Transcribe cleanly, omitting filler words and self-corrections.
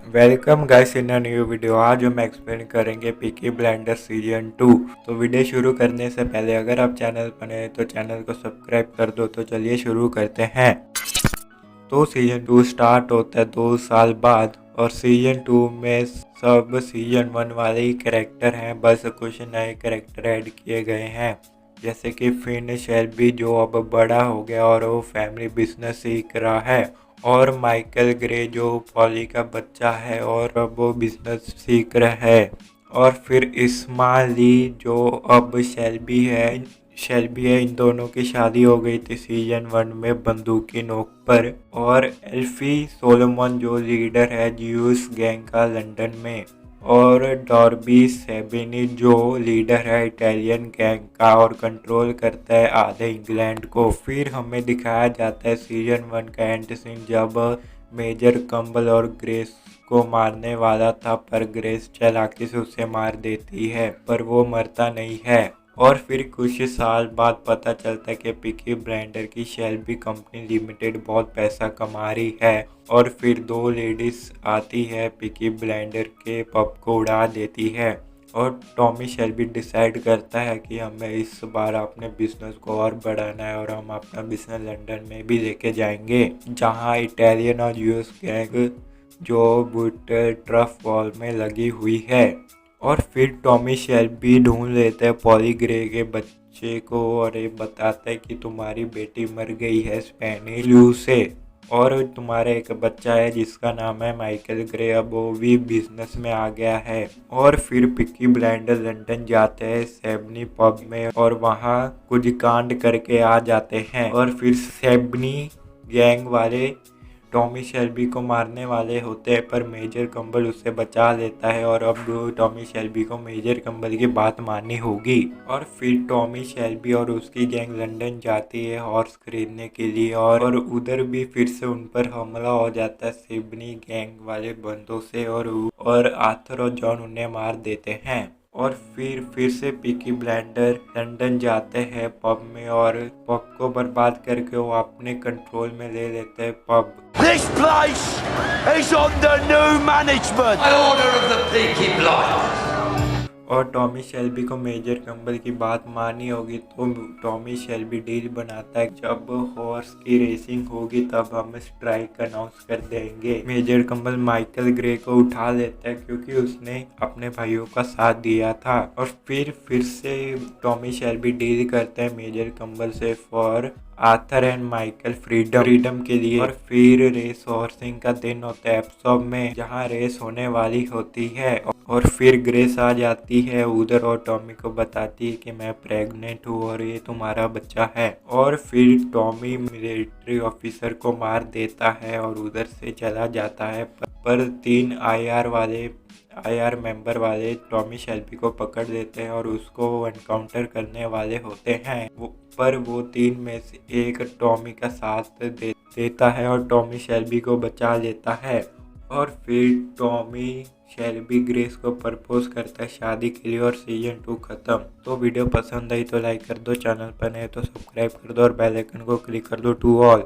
Welcome guys in a new video. आज हम explain करेंगे पीकी ब्लाइंडर्स सीजन 2। तो वीडियो शुरू करने से पहले अगर आप चैनल पर नए तो चैनल को सब्सक्राइब कर दो। तो चलिए शुरू करते हैं। तो सीजन 2 स्टार्ट होता है 2 साल बाद और सीजन 2 में सब सीजन 1 वाले ही कैरेक्टर हैं, बस कुछ नए कैरेक्टर ऐड किए गए हैं। जैसे कि फिन शेल्बी जो अब बड़ा हो गया और वो फैमिली बिजनेस सीख रहा है, और माइकल ग्रे जो पॉली का बच्चा है और अब वो बिजनेस सीख रहा है। और फिर इस्माइली जो अब शेल्बी है, इन दोनों की शादी हो गई थी सीजन 1 में बंदूक की नोक पर। और एल्फी सोलोमन जो लीडर है ज्यूस गैंग का लंदन में। और डॉर्बी सेबिनी जो लीडर है इटालियन गैंग का और कंट्रोल करता है आधे इंग्लैंड को। फिर हमें दिखाया जाता है सीजन 1 का एंड सीन जब मेजर कम्बल और ग्रेस को मारने वाला था, पर ग्रेस चालाकी से उसे मार देती है, पर वो मरता नहीं है। और फिर कुछ साल बाद पता चलता है कि पीकी ब्लाइंडर की शेल्बी कंपनी लिमिटेड बहुत पैसा कमा रही है। और फिर दो लेडीज आती है, पीकी ब्लाइंडर के पब को उड़ा देती है। और टॉमी शेल्बी डिसाइड करता है कि हमें इस बार अपने बिजनेस को और बढ़ाना है और हम अपना बिजनेस लंदन में भी लेके जाएंगे, जहां इटालियन और यूएस गैंग जो बूटर ट्रफ वॉल में लगी हुई है। और फिर टॉमी शेल्बी ढूंढ लेता है पॉली ग्रे के बच्चे को और ये बताता है कि तुम्हारी बेटी मर गई है स्पेनिश फ्लू से, और तुम्हारा एक बच्चा है जिसका नाम है माइकल ग्रे, अब वो भी बिजनेस में आ गया है। और फिर पिकी ब्लाइंडर लंदन जाते हैं सेबनी पब में और वहाँ कुछ कांड करके आ जाते हैं। और फिर सेबनी गैंग वाले टॉमी शेल्बी को मारने वाले होते हैं, पर मेजर कम्बल उससे बचा लेता है। और अब टॉमी शेल्बी को मेजर कम्बल की बात माननी होगी। और फिर टॉमी शेल्बी और उसकी गैंग लंदन जाती है हॉर्स खरीदने के लिए, और उधर भी फिर से उन पर हमला हो जाता है सिबनी गैंग वाले बंदों से, और आर्थर और जॉन उन्हें मार देते हैं। और फिर से पीकी ब्लाइंडर लंदन जाते हैं पब में, और पब को बर्बाद करके वो अपने कंट्रोल में ले लेते हैं pub. This place is under new management. By order of the Peaky Blinders. और टॉमी शेल्बी को मेजर कम्बल की बात माननी होगी, तो टॉमी शेल्बी डील बनाता है जब हॉर्स की रेसिंग होगी तब हम स्ट्राइक अनाउंस कर देंगे। मेजर कम्बल माइकल ग्रे को उठा लेता है क्योंकि उसने अपने भाइयों का साथ दिया था। और फिर से टॉमी शेल्बी डील करता है मेजर कम्बल से for Arthur and Michael freedom के लिए। और फिर रेस हॉर्सिंग का दिन होता है एप्सॉप में, जहां रेस होने वाली होती है। और फिर ग्रेस आ जाती है उधर और टॉमी को बताती है कि मैं प्रेग्नेंट हूँ और ये तुम्हारा बच्चा है। और फिर टॉमी मिलिट्री ऑफिसर को मार देता है और उधर से चला जाता है, पर 3 आईआर मेंबर वाले टॉमी शेल्बी को पकड़ लेते हैं और उसको एनकाउंटर करने वाले होते हैं। पर वो 3 में से एक टॉमी का साथ देता है और टॉमी शेल्बी को बचा लेता है। और फिर टॉमी शेल्बी ग्रेस को प्रपोज करता है शादी के लिए और सीजन 2 खत्म। तो वीडियो पसंद आई तो लाइक कर दो, चैनल पर नए तो सब्सक्राइब कर दो और बेल आइकन को क्लिक कर दो टू ऑल।